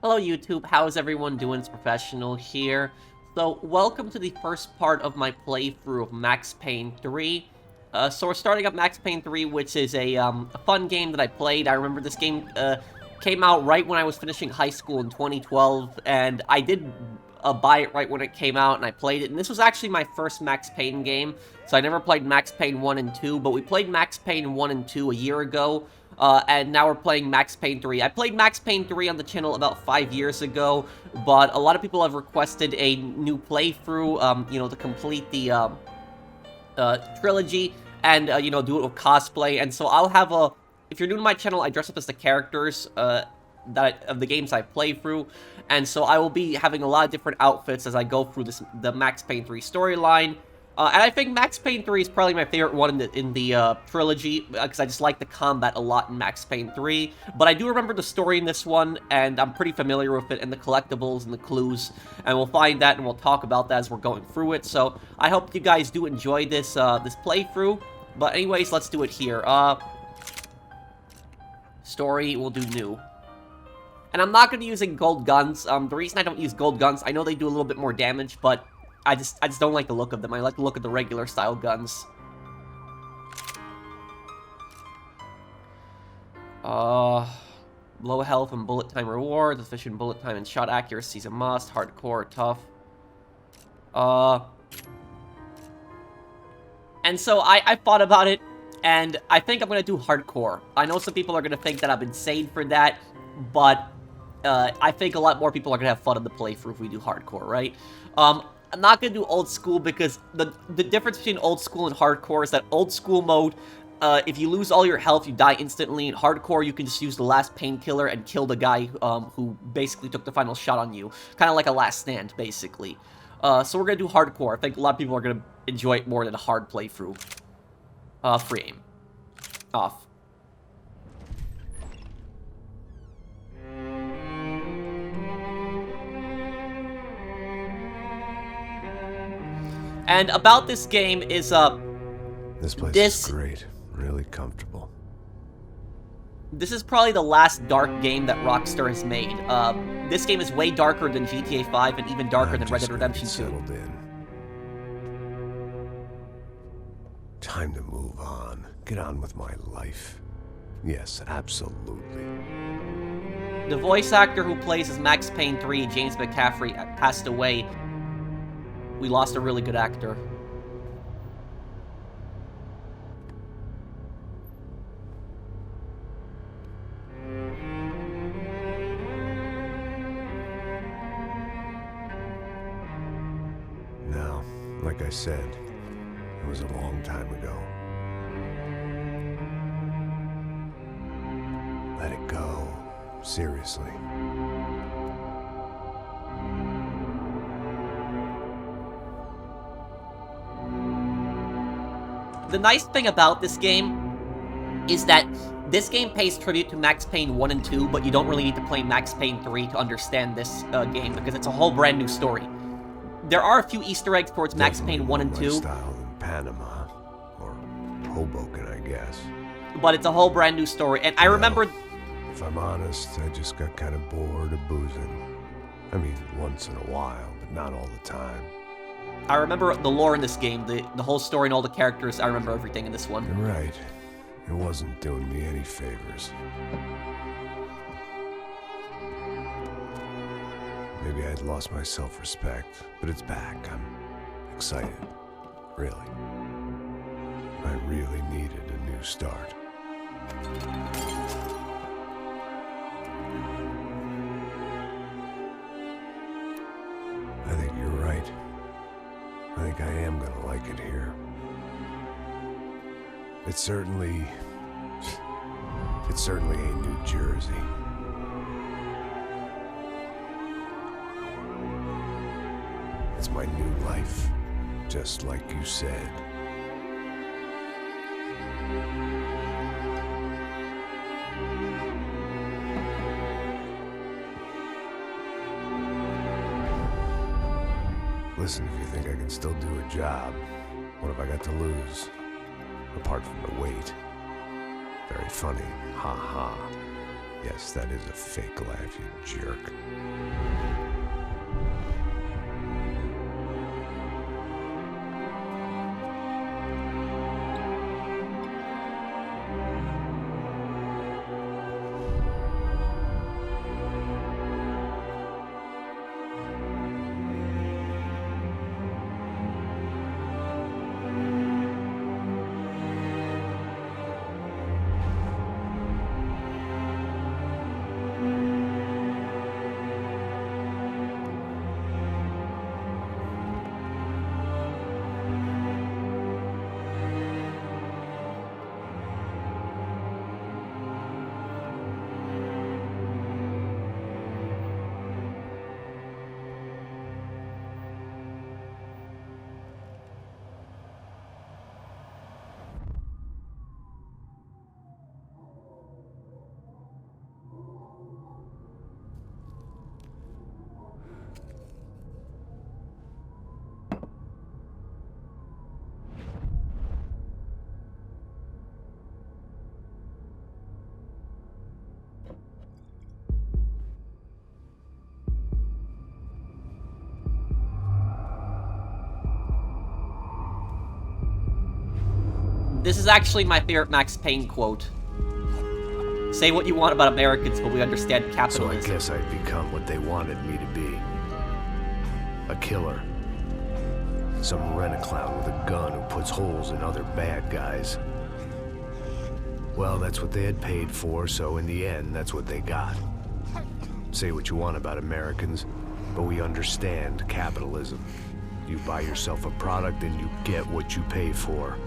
Hello YouTube, how's everyone doing? It's Professional here. So, welcome to the first part of my playthrough of Max Payne 3. So we're starting up Max Payne 3, which is a fun game that I played. I remember this game came out right when I was finishing high school in 2012, and I did buy it right when it came out, and I played it. And this was actually my first Max Payne game, so I never played Max Payne 1 and 2, but we played Max Payne 1 and 2 a year ago. And now we're playing Max Payne 3. I played Max Payne 3 on the channel about 5 years ago, but a lot of people have requested a new playthrough, to complete the trilogy and, do it with cosplay. And so I'll have if you're new to my channel, I dress up as the characters of the games I play through. And so I will be having a lot of different outfits as I go through the Max Payne 3 storyline. And I think Max Payne 3 is probably my favorite one in the trilogy, because I just like the combat a lot in Max Payne 3. But I do remember the story in this one, and I'm pretty familiar with it, and the collectibles and the clues. And we'll find that, and we'll talk about that as we're going through it. So I hope you guys do enjoy this this playthrough. But anyways, let's do it here. Story, we'll do new. And I'm not going to be using gold guns. The reason I don't use gold guns, I know they do a little bit more damage, but I just don't like the look of them. I like the look of the regular style guns. Low health and bullet time rewards. Efficient bullet time and shot accuracy is a must. Hardcore, tough. And so I thought about it, and I think I'm gonna do hardcore. I know some people are gonna think that I'm insane for that, but I think a lot more people are gonna have fun in the playthrough if we do hardcore, right? I'm not going to do old school because the difference between old school and hardcore is that old school mode, if you lose all your health, you die instantly. In hardcore, you can just use the last painkiller and kill the guy who basically took the final shot on you. Kind of like a last stand, basically. So we're going to do hardcore. I think a lot of people are going to enjoy it more than a hard playthrough. Free aim. Off. And about this game is, This place is great. Really comfortable. This is probably the last dark game that Rockstar has made. This game is way darker than GTA 5 and even darker than Red Dead Redemption 2. Settled in. Time to move on. Get on with my life. Yes, absolutely. The voice actor who plays as Max Payne 3, James McCaffrey, passed away. We lost a really good actor. Now, like I said, it was a long time ago. Let it go. Seriously. The nice thing about this game is that this game pays tribute to Max Payne 1 and 2, but you don't really need to play Max Payne 3 to understand this game, because it's a whole brand new story. There are a few Easter eggs towards Max Payne 1 and 2. Lifestyle in Panama, or Hoboken, I guess. But it's a whole brand new story, and I remember... If I'm honest, I just got kind of bored of boozing. I mean, once in a while, but not all the time. I remember the lore in this game, the whole story and all the characters. I remember everything in this one. You're right. It wasn't doing me any favors. Maybe I'd lost my self-respect, but it's back. I'm excited. Really. I really needed a new start. I think you're right. I think I am gonna like it here. It's certainly ain't New Jersey. It's my new life, just like you said. Listen, if you think I can still do a job, what have I got to lose? Apart from the weight. Very funny, ha ha. Yes, that is a fake laugh, you jerk. This is actually my favorite Max Payne quote. Say what you want about Americans, but we understand So capitalism. I guess I'd become what they wanted me to be. A killer. Some rent-a-clown with a gun who puts holes in other bad guys. Well, that's what they had paid for, so in the end, that's what they got. Say what you want about Americans, but we understand capitalism. You buy yourself a product and you get what you pay for.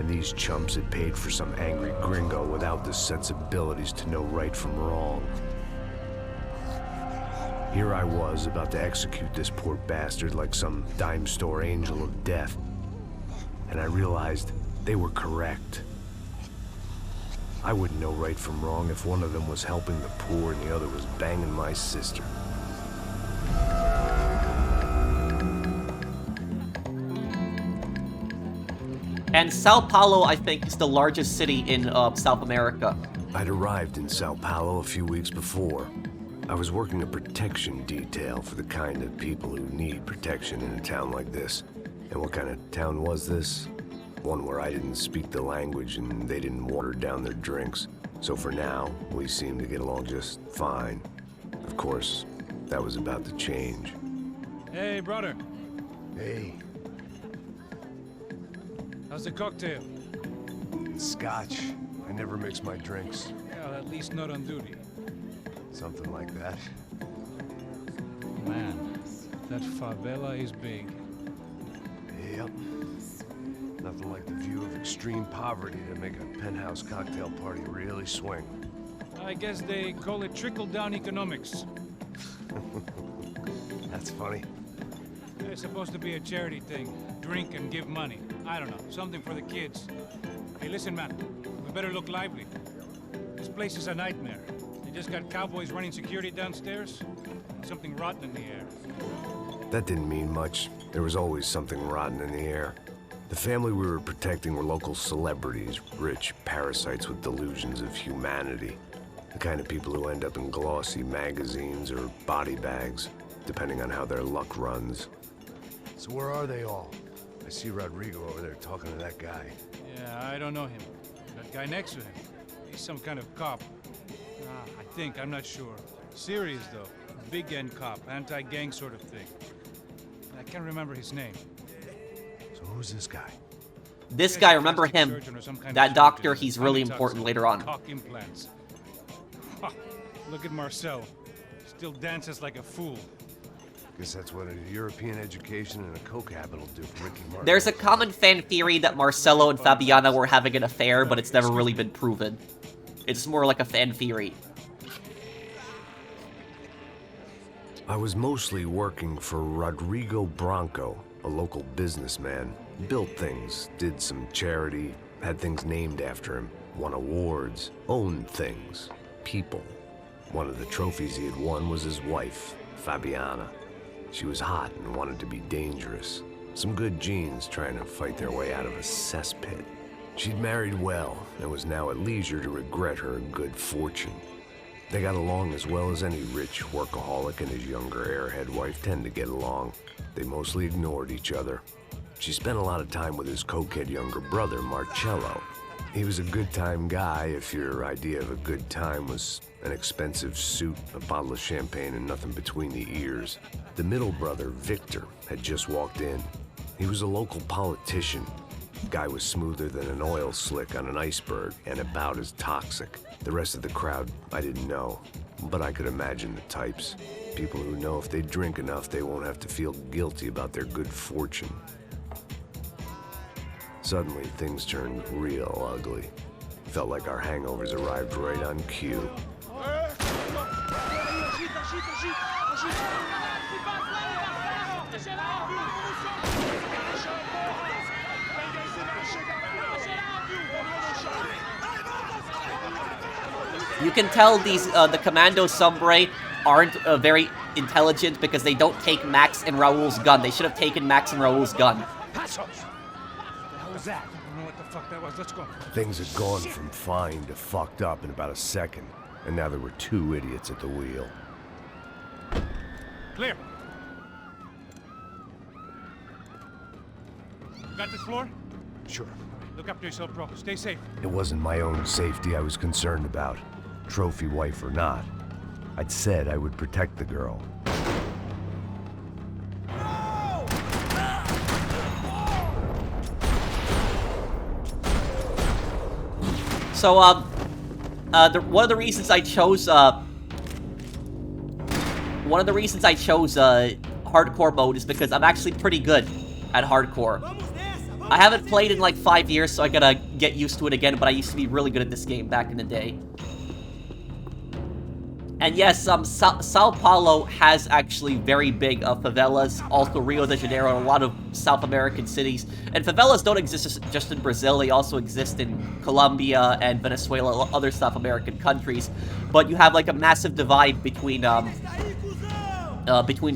And these chumps had paid for some angry gringo without the sensibilities to know right from wrong. Here I was, about to execute this poor bastard like some dime store angel of death. And I realized they were correct. I wouldn't know right from wrong if one of them was helping the poor and the other was banging my sister. And Sao Paulo, I think, is the largest city in South America. I'd arrived in Sao Paulo a few weeks before. I was working a protection detail for the kind of people who need protection in a town like this. And what kind of town was this? One where I didn't speak the language and they didn't water down their drinks. So for now, we seemed to get along just fine. Of course, that was about to change. Hey, brother. Hey, How's the cocktail? Scotch. I never mix my drinks. Well, at least not on duty. Something like that. Man, that favela is big. Yep. Nothing like the view of extreme poverty to make a penthouse cocktail party really swing. I guess they call it trickle-down economics. That's funny. It's supposed to be a charity thing. Drink and give money. I don't know, something for the kids. Hey, listen, man. We better look lively. This place is a nightmare. They just got cowboys running security downstairs. Something rotten in the air. That didn't mean much. There was always something rotten in the air. The family we were protecting were local celebrities, rich parasites with delusions of humanity. The kind of people who end up in glossy magazines or body bags, depending on how their luck runs. So where are they all? I see Rodrigo over there talking to that guy. Yeah, I don't know him. That guy next to him. He's some kind of cop. I think, I'm not sure. Serious, though. Big end cop, anti-gang sort of thing. I can't remember his name. So who's this guy? This guy, remember him. That doctor, he's really important later on. Cock implants. Ha, look at Marcel. Still dances like a fool. Guess that's what a European education and a coke habit will do for Ricky Martin. There's a common fan theory that Marcelo and Fabiana were having an affair, but it's never really been proven. It's more like a fan theory. I was mostly working for Rodrigo Branco, a local businessman. Built things, did some charity, had things named after him, won awards, owned things, people. One of the trophies he had won was his wife, Fabiana. She was hot and wanted to be dangerous. Some good genes trying to fight their way out of a cesspit. She'd married well and was now at leisure to regret her good fortune. They got along as well as any rich workaholic and his younger airhead wife tend to get along. They mostly ignored each other. She spent a lot of time with his cokehead younger brother, Marcello. He was a good-time guy if your idea of a good time was an expensive suit, a bottle of champagne, and nothing between the ears. The middle brother, Victor, had just walked in. He was a local politician. Guy was smoother than an oil slick on an iceberg and about as toxic. The rest of the crowd, I didn't know, but I could imagine the types. People who know if they drink enough, they won't have to feel guilty about their good fortune. Suddenly, things turned real ugly. Felt like our hangovers arrived right on cue. You can tell these the Commando Sombre aren't very intelligent because they don't take Max and Raul's gun. They should have taken Max and Raul's gun. Passos! What the hell was that? I don't know what the fuck that was. Let's go. Things had gone from fine to fucked up in about a second, and now there were two idiots at the wheel. Clear. You got this floor? Sure. Look after yourself, bro. Stay safe. It wasn't my own safety I was concerned about, trophy wife or not. I'd said I would protect the girl. So, one of the reasons I chose hardcore mode is because I'm actually pretty good at hardcore. I haven't played in like 5 years, so I gotta get used to it again, but I used to be really good at this game back in the day. And yes, Sao Paulo has actually very big favelas, also Rio de Janeiro, and a lot of South American cities. And favelas don't exist just in Brazil, they also exist in Colombia and Venezuela, other South American countries. But you have like a massive divide between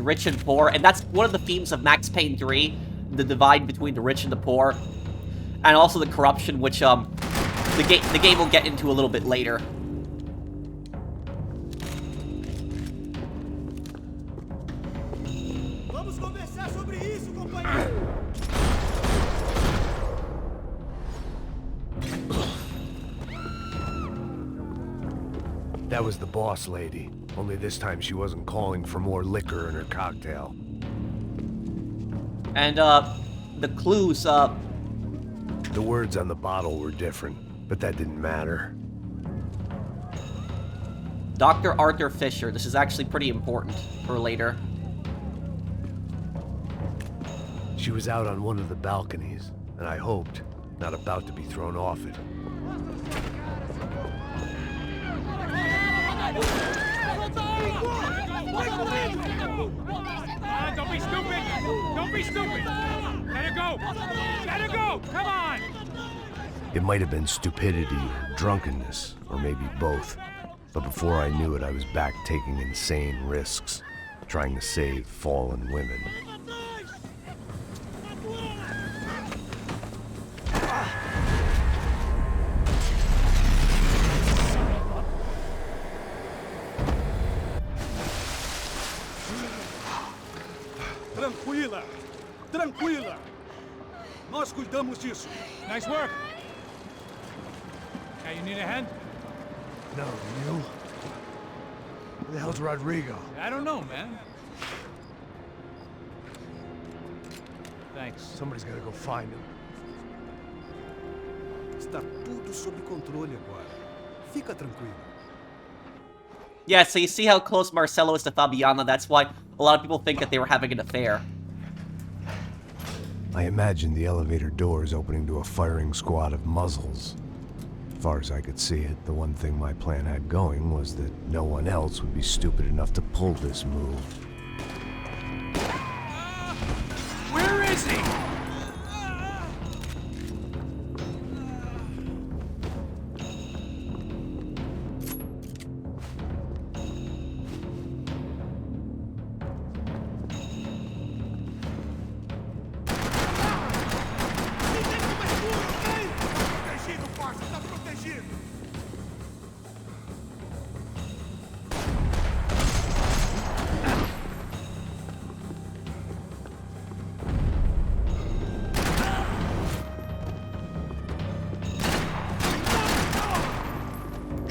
rich and poor, and that's one of the themes of Max Payne 3, the divide between the rich and the poor. And also the corruption, which the game will get into a little bit later. That was the boss lady, only this time she wasn't calling for more liquor in her cocktail. And, the clues, The words on the bottle were different, but that didn't matter. Dr. Arthur Fisher. This is actually pretty important for later. She was out on one of the balconies, and I hoped, not about to be thrown off it. Don't be stupid! Don't be stupid! Let her go! Let her go! Come on! It might have been stupidity or drunkenness, or maybe both. But before I knew it, I was back taking insane risks, trying to save fallen women. Tranquila! Tranquila! Nós cuidamos disso. Nice work! Hey, you need a hand? No, you? Where the hell's Rodrigo? I don't know, man. Thanks. Somebody's gotta go find him. Está tudo sob controle agora. Fica tranquilo. Yeah, so you see how close Marcelo is to Fabiana. That's why a lot of people think that they were having an affair. I imagine the elevator doors opening to a firing squad of muzzles. As far as I could see it, the one thing my plan had going was that no one else would be stupid enough to pull this move. Where is he?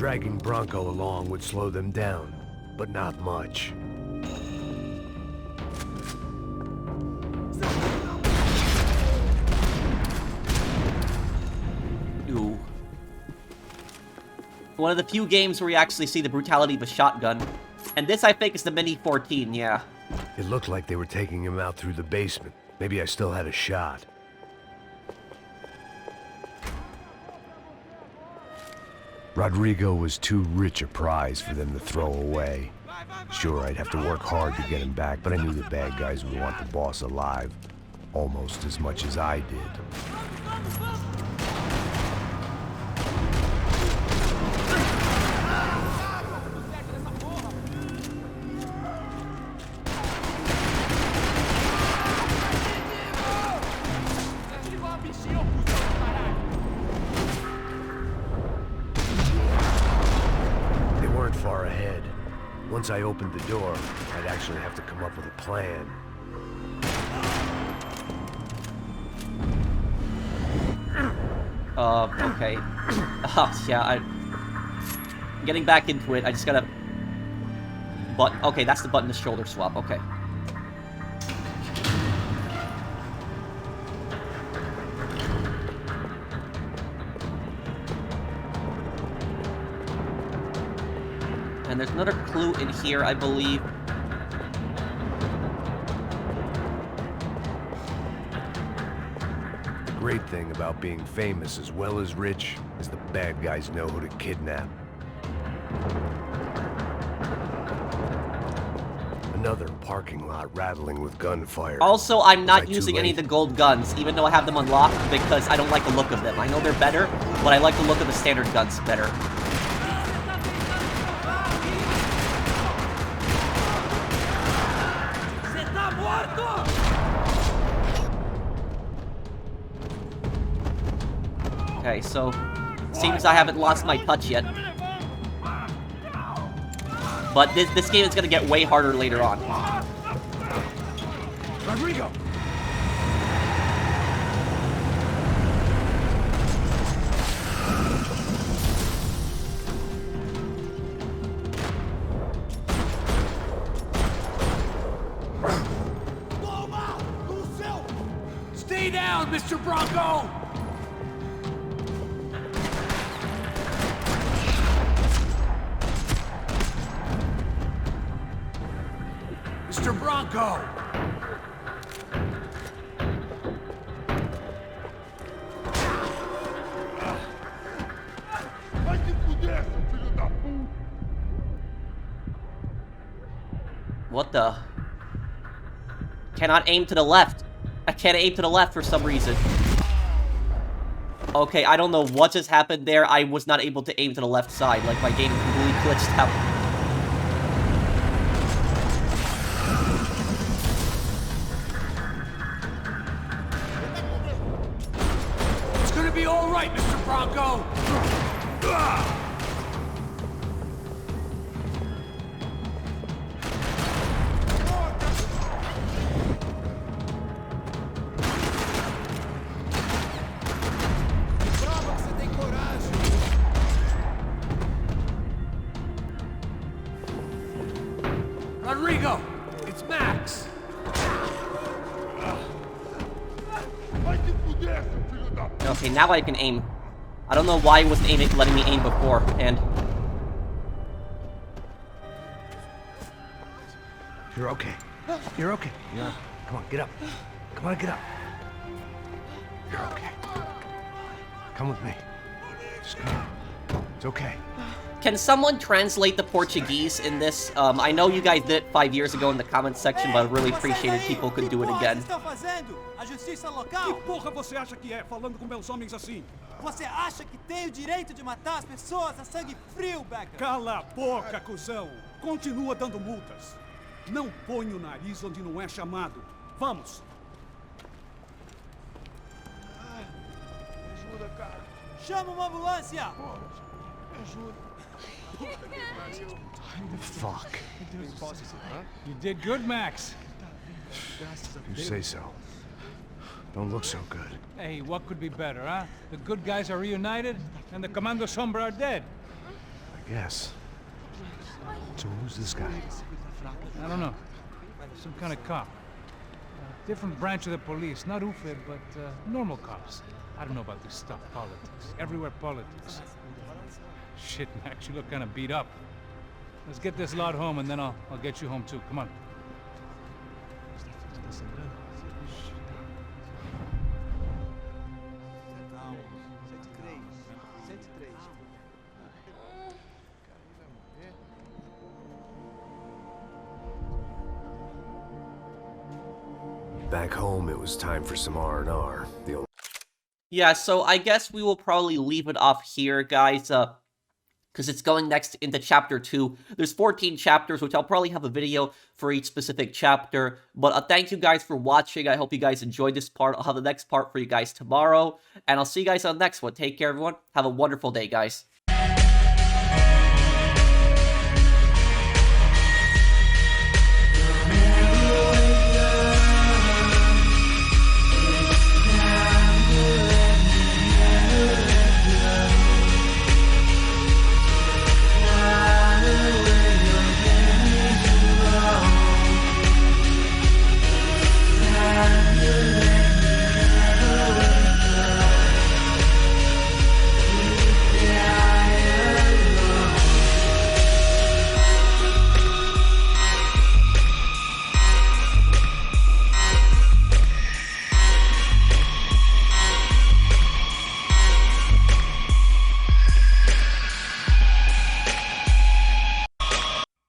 Dragging Branco along would slow them down, but not much. Ooh. One of the few games where you actually see the brutality of a shotgun. And this, I think, is the Mini 14, yeah. It looked like they were taking him out through the basement. Maybe I still had a shot. Rodrigo was too rich a prize for them to throw away. Sure, I'd have to work hard to get him back, but I knew the bad guys would want the boss alive. Almost as much as I did. Far ahead. Once I opened the door, I'd actually have to come up with a plan. Okay. Oh, yeah, I'm getting back into it. I just gotta... Button. Okay, that's the button to shoulder swap. Okay. And there's another clue in here, I believe. The great thing about being famous as well as rich is the bad guys know who to kidnap. Another parking lot rattling with gunfire. Also, I'm not Was I too using any of late? the gold guns, even though I have them unlocked, because I don't like the look of them. I know they're better, but I like the look of the standard guns better. Okay, so seems I haven't lost my touch yet. But this game is gonna get way harder later on. Rodrigo! Stay down, Mr. Branco! Mr. Branco! What the? Cannot aim to the left. I can't aim to the left for some reason. Okay, I don't know what just happened there. I was not able to aim to the left side. Like, my game completely glitched out. It's gonna be all right, Mr. Branco! Rodrigo, it's Max. Okay, now I can aim. I don't know why it wasn't letting me aim before, and... You're okay. You're okay. Yeah. Come on, get up. Come on, get up. You're okay. Come with me. Just come. It's okay. Can someone translate the Portuguese in this? I know you guys did it 5 years ago in the comments section, but I really appreciate if people could do it again. Que porra você acha que é, falando com meus homens assim? Você acha que tem o direito de matar as pessoas a sangue frio, Becker? Cala a boca, cuzão! Continua dando multas. Não põe o nariz onde não é chamado. Vamos! Ajuda, cara. Chama uma ambulância! Me ajuda. Fuck. You did good, Max. You say so. Don't look so good. Hey, what could be better, huh? The good guys are reunited, and the Commando Sombra are dead. I guess. So who's this guy? I don't know. Some kind of cop. Different branch of the police. Not UFED, but normal cops. I don't know about this stuff, politics. Everywhere politics. Shit, Max, you look kind of beat up. Let's get this lot home, and then I'll get you home too. Come on. Back home, it was time for some R&R. Yeah, so I guess we will probably leave it off here, guys, because it's going next into Chapter 2. There's 14 chapters, which I'll probably have a video for each specific chapter. But thank you guys for watching. I hope you guys enjoyed this part. I'll have the next part for you guys tomorrow. And I'll see you guys on the next one. Take care, everyone. Have a wonderful day, guys.